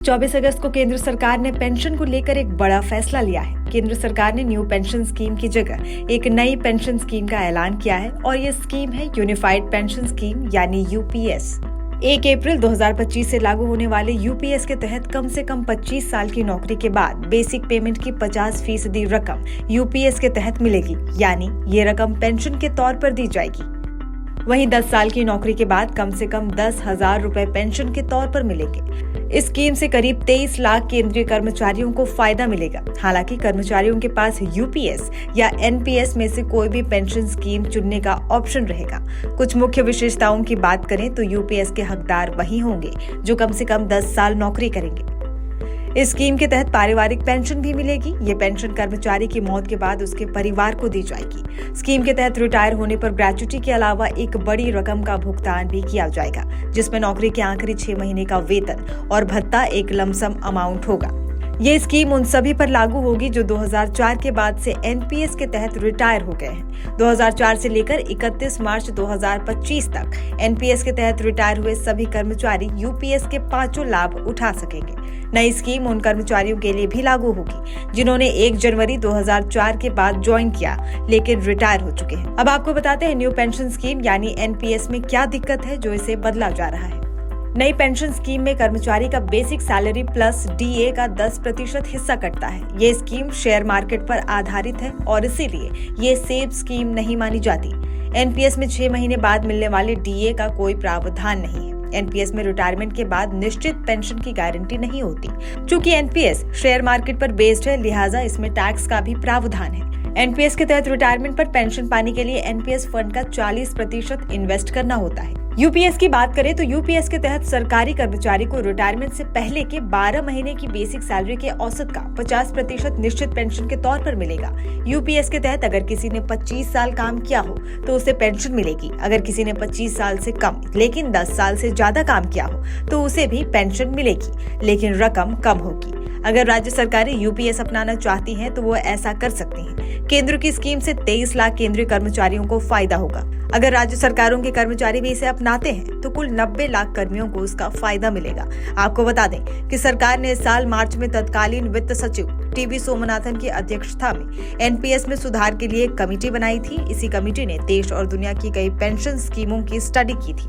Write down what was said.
24 अगस्त को केंद्र सरकार ने पेंशन को लेकर एक बड़ा फैसला लिया है। केंद्र सरकार ने न्यू पेंशन स्कीम की जगह एक नई पेंशन स्कीम का ऐलान किया है और ये स्कीम है यूनिफाइड पेंशन स्कीम यानी यूपीएस। 1 अप्रैल 2025 से लागू होने वाले यूपीएस के तहत कम से कम 25 साल की नौकरी के बाद बेसिक पेमेंट की 50% रकम यूपीएस के तहत मिलेगी, यानी ये रकम पेंशन के तौर पर दी जाएगी। वहीं 10 साल की नौकरी के बाद कम से कम 10,000 रुपए पेंशन के तौर पर मिलेंगे। इस स्कीम से करीब 23 लाख केंद्रीय कर्मचारियों को फायदा मिलेगा। हालांकि कर्मचारियों के पास यूपीएस या एनपीएस में से कोई भी पेंशन स्कीम चुनने का ऑप्शन रहेगा। कुछ मुख्य विशेषताओं की बात करें तो यूपीएस के हकदार वही होंगे जो कम से कम 10 साल नौकरी करेंगे। इस स्कीम के तहत पारिवारिक पेंशन भी मिलेगी। ये पेंशन कर्मचारी की मौत के बाद उसके परिवार को दी जाएगी। स्कीम के तहत रिटायर होने पर ग्रेच्युटी के अलावा एक बड़ी रकम का भुगतान भी किया जाएगा, जिसमें नौकरी के आखिरी 6 महीने का वेतन और भत्ता एक लमसम अमाउंट होगा। ये स्कीम उन सभी पर लागू होगी जो 2004 के बाद से एनपीएस के तहत रिटायर हो गए हैं। 2004 से लेकर 31 मार्च 2025 तक एनपीएस के तहत रिटायर हुए सभी कर्मचारी यूपीएस के 5 लाभ उठा सकेंगे। नई स्कीम उन कर्मचारियों के लिए भी लागू होगी जिन्होंने 1 जनवरी 2004 के बाद ज्वाइन किया लेकिन रिटायर हो चुके हैं। अब आपको बताते हैं न्यू पेंशन स्कीम यानी एनपीएस में क्या दिक्कत है जो इसे बदला जा रहा है। नई पेंशन स्कीम में कर्मचारी का बेसिक सैलरी प्लस डीए का 10% हिस्सा कटता है। ये स्कीम शेयर मार्केट पर आधारित है और इसीलिए ये सेफ स्कीम नहीं मानी जाती। एनपीएस में 6 महीने बाद मिलने वाले डीए का कोई प्रावधान नहीं है। एनपीएस में रिटायरमेंट के बाद निश्चित पेंशन की गारंटी नहीं होती। चूंकि एनपीएस शेयर मार्केट पर बेस्ड है, लिहाजा इसमें टैक्स का भी प्रावधान है। एनपीएस के तहत रिटायरमेंट पर पेंशन पाने के लिए एनपीएस फंड का 40% इन्वेस्ट करना होता है। यूपीएस की बात करें तो यूपीएस के तहत सरकारी कर्मचारी को रिटायरमेंट से पहले के 12 महीने की बेसिक सैलरी के औसत का 50% निश्चित पेंशन के तौर पर मिलेगा। यूपीएस के तहत अगर किसी ने 25 साल काम किया हो तो उसे पेंशन मिलेगी। अगर किसी ने 25 साल से कम लेकिन 10 साल से ज्यादा काम किया हो तो उसे भी पेंशन मिलेगी, लेकिन रकम कम होगी। अगर राज्य सरकारें यूपीएस अपनाना चाहती हैं तो वो ऐसा कर सकती हैं। केंद्र की स्कीम से 23 लाख केंद्रीय कर्मचारियों को फायदा होगा। अगर राज्य सरकारों के कर्मचारी भी इसे अपनाते हैं तो कुल 90 लाख कर्मियों को उसका फायदा मिलेगा। आपको बता दें कि सरकार ने इस साल मार्च में तत्कालीन वित्त सचिव टीवी सोमनाथन की अध्यक्षता में एनपीएस में सुधार के लिए एक कमेटी बनाई थी। इसी कमेटी ने देश और दुनिया की कई पेंशन स्कीमों की स्टडी की थी।